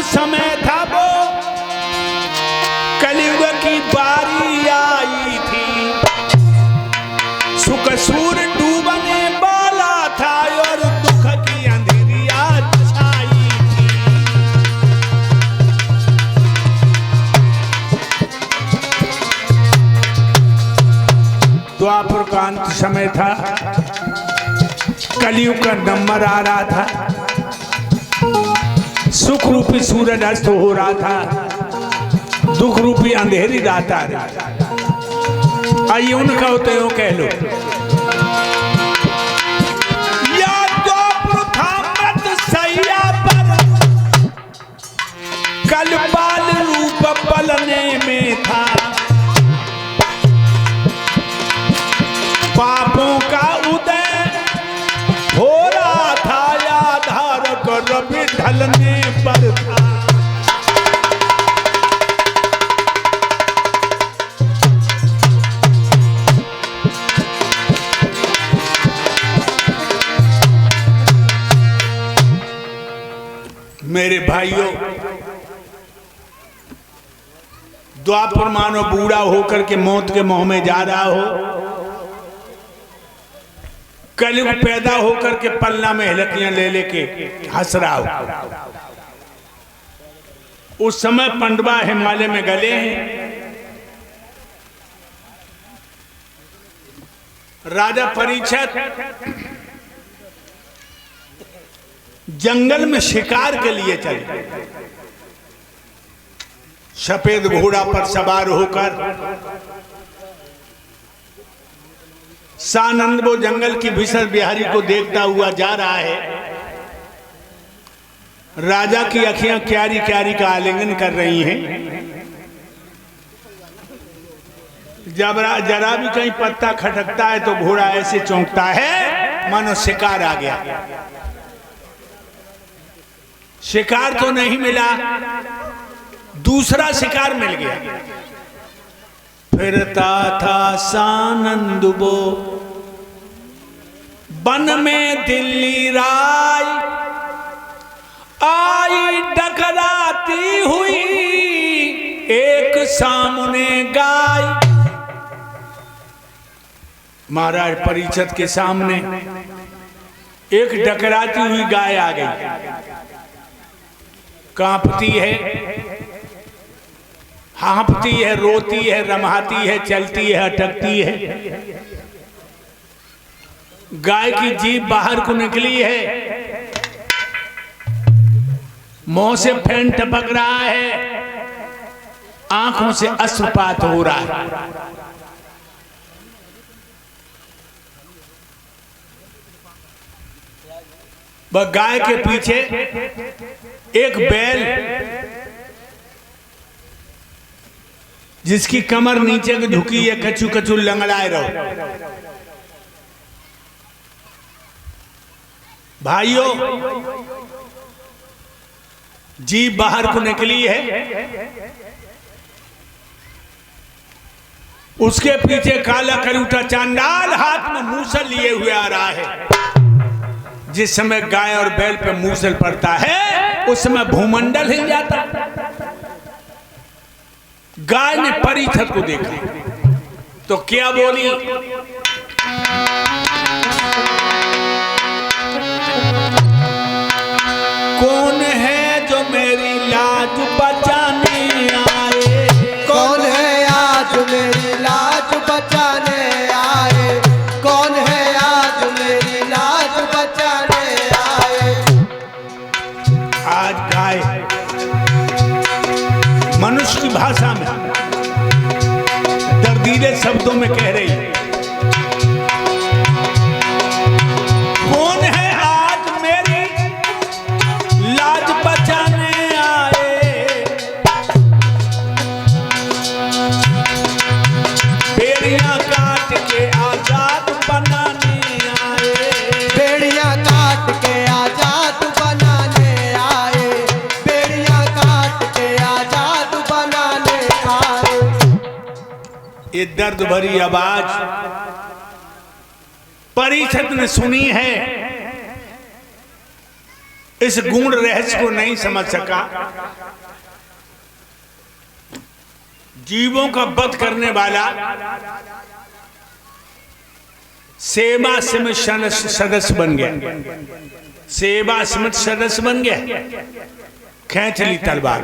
समय था वो कलयुग की बारी आई थी, सुख सूर डूबने वाला था और दुख की अंधेरिया छाई थी। द्वापर का अंत समय था, कलयुग का नंबर आ रहा था, सुख रूपी सूरज अस्त हो रहा था, दुख रूपी अंधेरी रात आ रही। आइए उनका होते हो कह लो, या द्वापर था मत सैया पर, कल बाल रूप पलने में था, पापों का उदय हो रहा था, या धारक रवि ढलने पर था। मेरे भाइयों, द्वापर मानो बूढ़ा होकर के मौत के मुंह में जा रहा हो, कलयुग पैदा होकर के पलना में हिलकियां ले लेके हंस रहा हो। उस समय पंडवा हिमालय में गले हैं, राजा परीक्षित जंगल में शिकार के लिए चले, सफेद घोड़ा पर सवार होकर सानंद वो जंगल की भीषण बिहारी को देखता हुआ जा रहा है। राजा की अखियां क्यारी क्यारी का आलिंगन कर रही हैं। जब जरा भी कहीं पत्ता खटकता है तो घोड़ा ऐसे चौंकता है मानो शिकार आ गया। शिकार तो नहीं मिला, दूसरा शिकार मिल गया। फिरता था सानंद वो वन में दिल्ली राय, आई डकराती हुई एक सामने गाय। महाराज परीक्षित के सामने एक डकराती हुई गाय आ गई, कांपती है, हाँफती है, रोती है, रमाती है, चलती है, अटकती है। गाय की जीभ बाहर को निकली है, मुंह से फेन टपक रहा है, आंखों से अश्रुपात हो रहा है। वह गाय के पीछे एक बैल जिसकी कमर नीचे को झुकी है, कचू कचू लंगड़ाए रहो। भाइयों, जीभ बाहर को निकली है, उसके पीछे काला कलूटा चांडाल हाथ में मूसल लिए हुए आ रहा है। जिस समय गाय और बैल पे मूसल पड़ता है उस समय भूमंडल हिल जाता। गाय ने परीक्षित को देखा तो क्या बोली, कौन है जो मेरी लाज बचाने आए, कौन है आज मेरी लाज बचाने आए, कौन है आज मेरी लाज बचाने आए। आज गाय मनुष्य की भाषा में दर्दीले शब्दों में कह रही, कौन है आज मेरी लाज बचाने आए, बेड़ियां काट के आजाद बनाने आए, बेड़ियां काट के आजाद बनाने आए, बेड़ियां काट के आजाद बनाने आए। ये दर्द भरी आवाज परीक्षित ने सुनी है। इस गूढ़ रहस्य को नहीं समझ सका। जीवों का वध करने वाला सेवा समिति सदस्य बन गया, सेवा समिति सदस्य बन गया। खींच ली तलवार।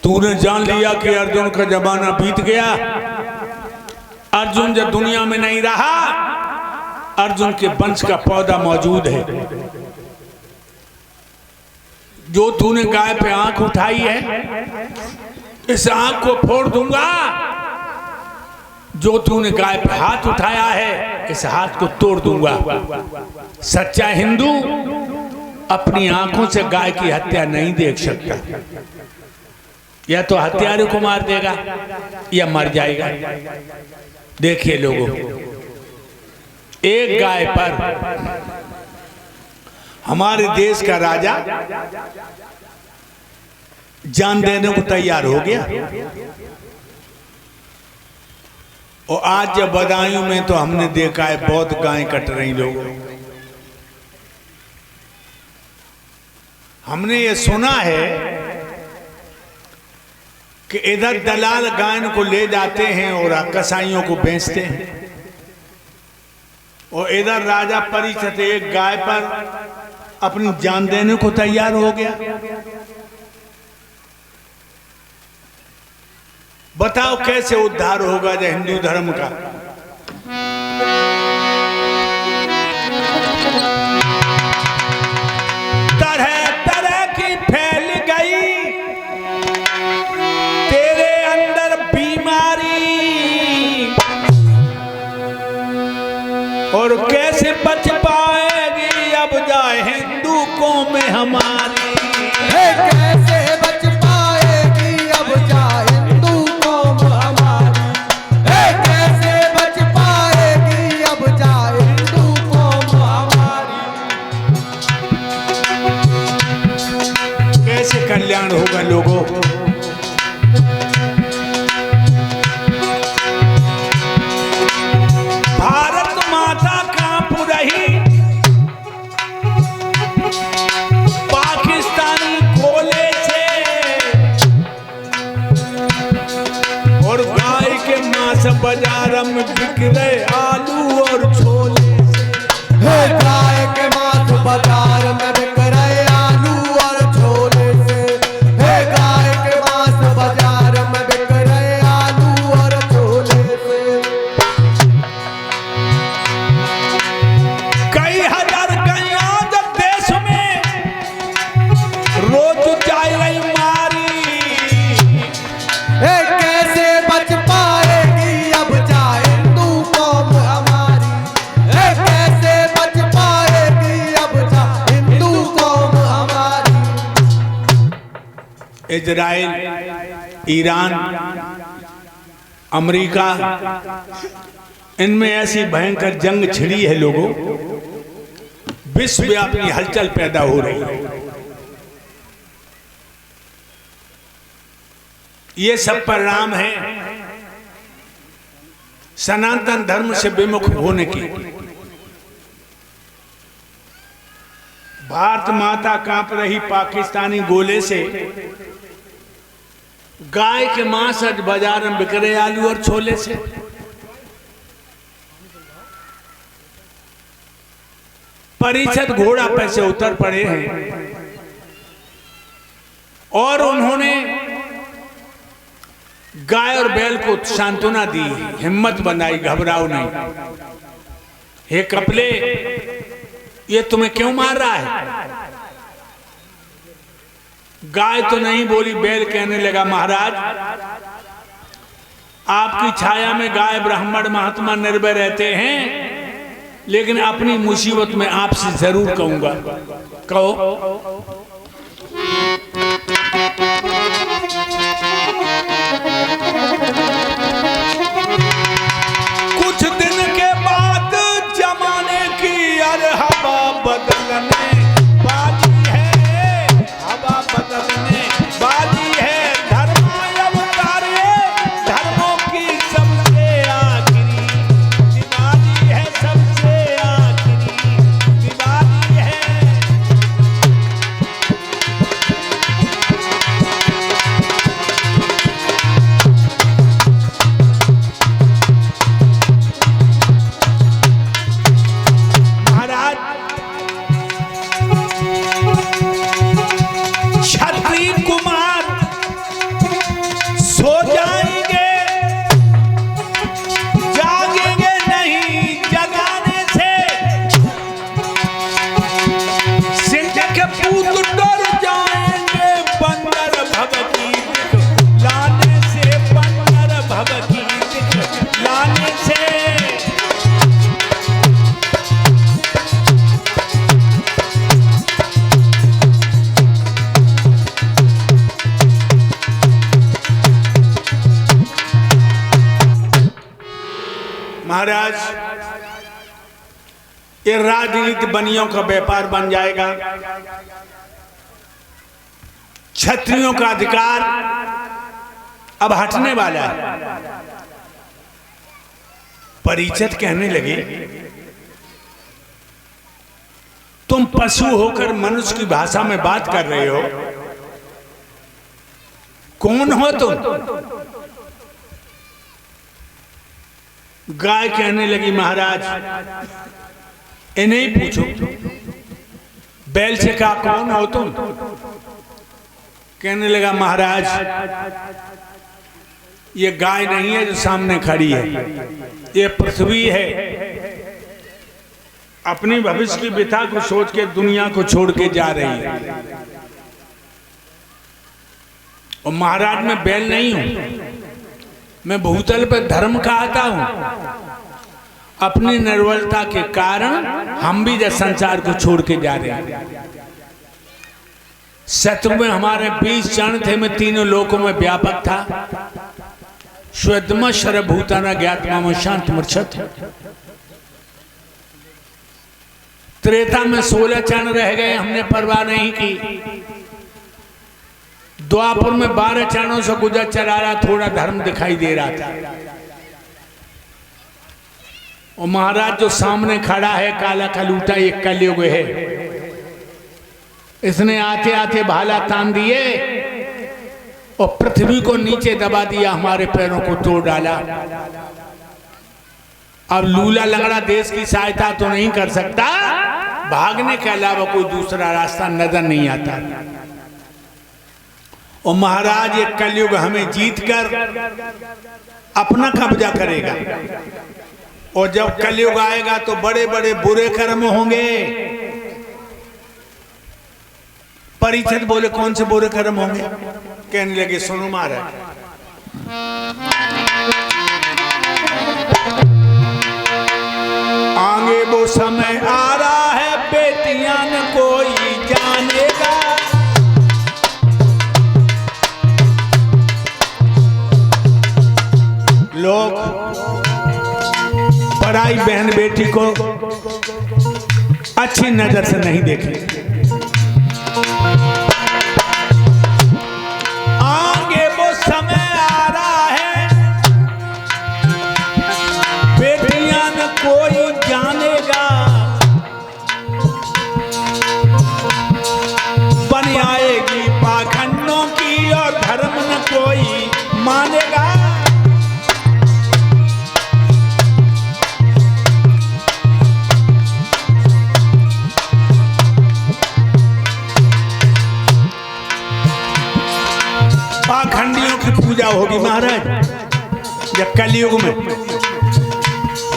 तूने जान लिया कि अर्जुन का जमाना बीत गया, अर्जुन जब दुनिया में नहीं रहा, अर्जुन के वंश का पौधा मौजूद है। जो तूने गाय पे आंख उठाई है, इस आंख को फोड़ दूंगा। जो तूने गाय पे हाथ उठाया है, इस हाथ को तोड़ दूंगा। सच्चा हिंदू अपनी आंखों से गाय की हत्या नहीं देख सकता। या तो हत्यारे को मार देगा या मर जाएगा। देखिए लोगों, एक गाय पर हमारे देश का राजा जान देने को तैयार हो गया। और आज जब बदायूं में तो हमने देखा है बहुत गायें कट रही लोग। हमने ये सुना है कि इधर दलाल गायों को ले जाते हैं और कसाईयों को बेचते हैं, और इधर राजा परीक्षित एक गाय पर अपनी जान देने को तैयार हो गया। बताओ कैसे उद्धार होगा जो हिंदू धर्म का। तरह तरह की फैल गई तेरे अंदर बीमारी, और कैसे बच पाएगी अब जाए हिंदू कौम हमारी। कैसे बच पाएगी अब जाए हिंदू कौम हमारी। कैसे बच पाएगी अब जाए हिंदू कौम हमारी। कैसे कल्याण होगा लोगों। भारत माता कांप रही, पाकिस्तानी गोले से, और गाय के मांस बाजार में बिक रहे आलू और छोले से। गाय के मांस बाजार में बिक रहे आलू और छोले से। गाय के मांस बाजार में बिक रहे आलू और छोले से। कई हजार गैया जब देश में रोज जाए रही मारी। कैसे बच पाएगी अब जाए हिंदू कौम हमारी। कैसे बच पाएगी अब जाए हिंदू कौम हमारी। इजराइल, ईरान, अमेरिका, इनमें ऐसी भयंकर जंग छिड़ी है लोगों, विश्वव्यापी हलचल पैदा हो रही है। ये सब परिणाम है सनातन धर्म से विमुख होने की। भारत माता कांप रही पाकिस्तानी गोले से। गाय के मांस आज बाजार में बिक रहे आलू और छोले से। परिषद घोड़ा पे से उतर पड़े हैं और उन्होंने गाय और बैल को सांत्वना दी, हिम्मत बनाई, घबराओ नहीं। हे कपले, ये तुम्हें क्यों मार रहा है? गाय तो नहीं बोली, बैल कहने लगा, महाराज आपकी छाया में गाय ब्राह्मण महात्मा निर्भय रहते हैं, लेकिन अपनी मुसीबत में आपसे जरूर कहूंगा। कहो। कुछ दिन के बाद जमाने की अरे हवा बदलने वाली है, हवा बदलने वाली है। धर्म अवतारे धर्मों की सबसे आखिरी दिवाली है, सबसे आखिरी दिवाली है। महाराज ये राजनीति बनियों का व्यापार बन जाएगा। क्षत्रियों का अधिकार अब हटने वाला है। परिचित कहने लगे, तुम पशु होकर मनुष्य की भाषा में बात कर रहे हो, कौन हो तुम? गाय कहने लगी, महाराज इन्हें ही पूछो। बैल से कहा, कौन हो तुम? कहने लगा, महाराज ये गाय नहीं है जो सामने खड़ी है, ये पृथ्वी है। अपनी भविष्य की व्यथा को सोच के दुनिया को छोड़ के जा रही है। और महाराज मैं बैल नहीं हूं, मैं भूतल पर धर्म का आता हूं। अपनी निर्बलता के कारण हम भी जब संसार को छोड़ के जा रहे हैं। सत्य में हमारे 20 चरण थे, मैं तीनों लोकों में व्यापक था। श्वेतम शरभूताना ज्ञातमा शांत मूर्छत। त्रेता में 16 चरण रह गए, हमने परवाह नहीं की। द्वापर में 12 चरणों से गुजर चला रहा, थोड़ा धर्म दिखाई दे रहा था। और महाराज जो सामने खड़ा है काला कलूटा, एक कलयुग है। इसने आते आते भाला तान दिए और पृथ्वी को नीचे दबा दिया, हमारे पैरों को तोड़ डाला। अब लूला लंगड़ा देश की सहायता तो नहीं कर सकता, भागने के अलावा कोई दूसरा रास्ता नजर नहीं आता। और महाराज ये कलयुग हमें जीतकर अपना कब्जा करेगा। और जब कलयुग आएगा तो बड़े बड़े बुरे कर्म होंगे। परिचित बोले, कौन से बुरे कर्म होंगे? कहने लगे, सुनो महाराज, आगे वो समय आ रहा है, बेटियां न कोई जानेगा। लोग पराई बहन बेटी को अच्छी नजर से नहीं देखेंगे। आगे वो समय आ रहा है, बेटियां न कोई जानेगा। बन आएगी पाखंडों की और धर्म न कोई मानेगा। पाखंडियों की पूजा होगी महाराज जब कलयुग में।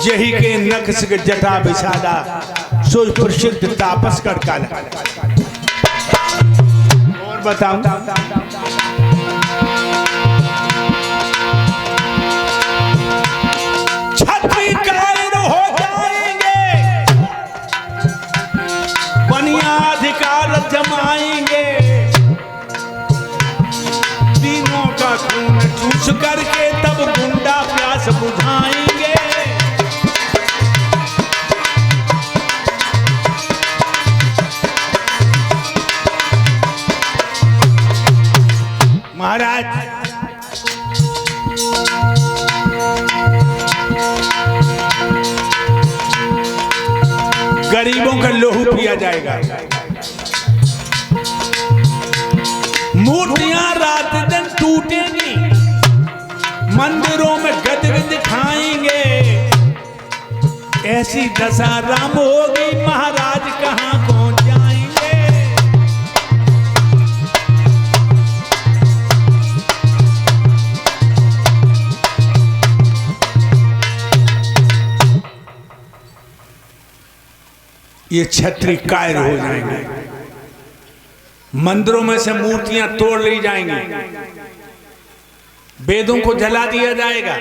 यही के नक्श के जटा विषादा, सो प्रसिद्ध तापस कर काला। और बताऊं, छत्री कायर हो जाएंगे, बनिया अधिकार जमाएंगे। तीनों का खून चूस करके तब गुंडा प्यास बुझाएंगे। महाराज गरीबों का लहू पिया जाएगा। मूर्तियां रात दिन टूटेंगी, मंदिरों में गदगद खाएंगे। ऐसी दशा राम होगी, महाराज कहां पहुंच जाएंगे। ये क्षत्रिय कायर हो जाएंगे, मंदिरों में से मूर्तियां तोड़ ली जाएंगी, वेदों को जला दिया जाएगा,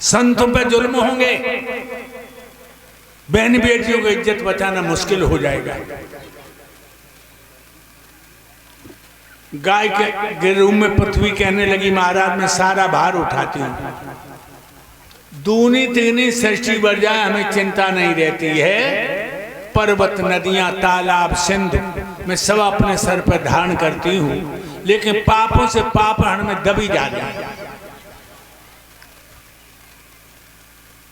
संतों पर जुल्म होंगे, बहन बेटियों को इज्जत बचाना मुश्किल हो जाएगा। गाय के रूम में पृथ्वी कहने लगी, महाराज मैं सारा भार उठाती हूं, दूनी तीनी सृष्टि बढ़ जाए हमें चिंता नहीं रहती है। पर्वत, नदियां, तालाब, सिंध मैं सब अपने सर पर धारण करती हूँ, लेकिन पापों से पाप हरण में दबी जा रही है।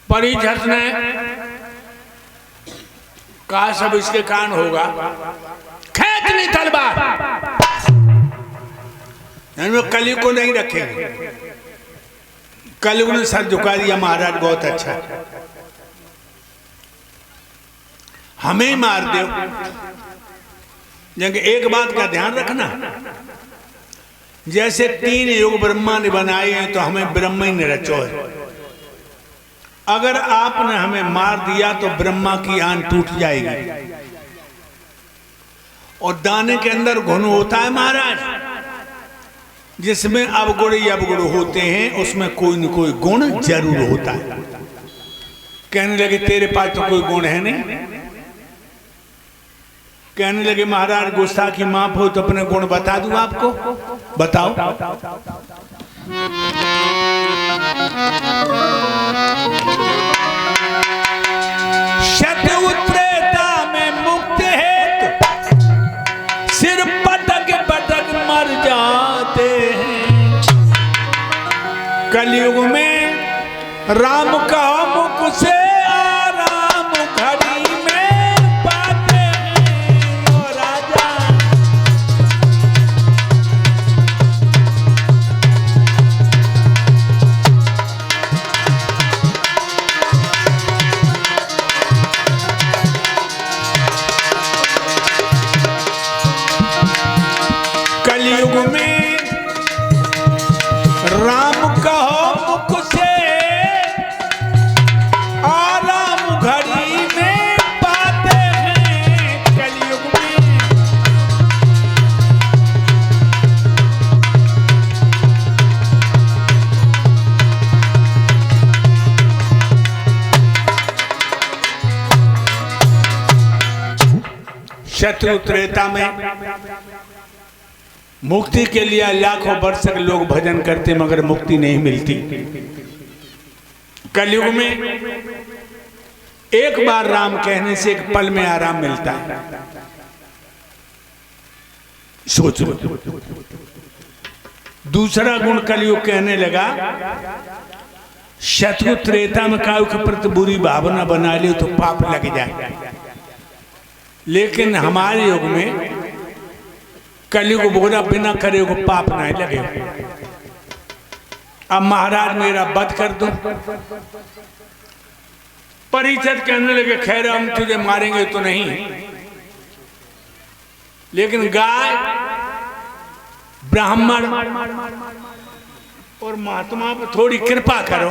परीक्षित ने कहा सब इसके कारण होगा, खींच ली तलवार, कलयुग को नहीं रखेंगे। कलयुग ने सर झुका दिया, महाराज बहुत अच्छा, हमें ही मार दो। लेकिन एक बात का ध्यान रखना, जैसे 3 युग ब्रह्मा ने बनाए हैं तो हमें ब्रह्मा ही ने रचो है। अगर आपने हमें मार दिया तो ब्रह्मा की आन टूट जाएगी। और दाने के अंदर घुन होता है महाराज, जिसमें अवगुण ही अवगुण होते हैं, उसमें कोई न कोई गुण जरूर होता है। कहने लगे तेरे पास तो कोई गुण है नहीं। कहने लगे महाराज गुस्ताखी माफ हो तो अपने गुण बता दूं आपको, बताओ। शत्रु त्रेता में मुक्त है तो सिर पटक पटक मर जाते हैं। कलयुग में राम का मुख से आराम घड़ी में पाते हैं ओ राजा। कलयुग में राम कहो मुख से आराम घड़ी में पाते हैं। कलयुग में शत्रु त्रेता में मुक्ति के लिए लाखों वर्ष के लोग भजन करते मगर मुक्ति नहीं मिलती। कलयुग में एक बार राम कहने से एक पल में आराम मिलता है। सोच लो। दूसरा गुण कलयुग कहने लगा, शत्रु त्रेता में कायु के प्रति बुरी भावना बना लियो तो पाप लग जाए। लेकिन हमारे युग में कलयुग बोला बिना करे को पाप नहीं लगे। अब महाराज मेरा वध कर दो। परीक्षित कहने लगे खैर हम तुझे मारेंगे तो नहीं, लेकिन गाय, ब्राह्मण और महात्मा पर थोड़ी कृपा करो,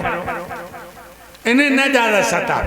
इन्हें न ज्यादा सता।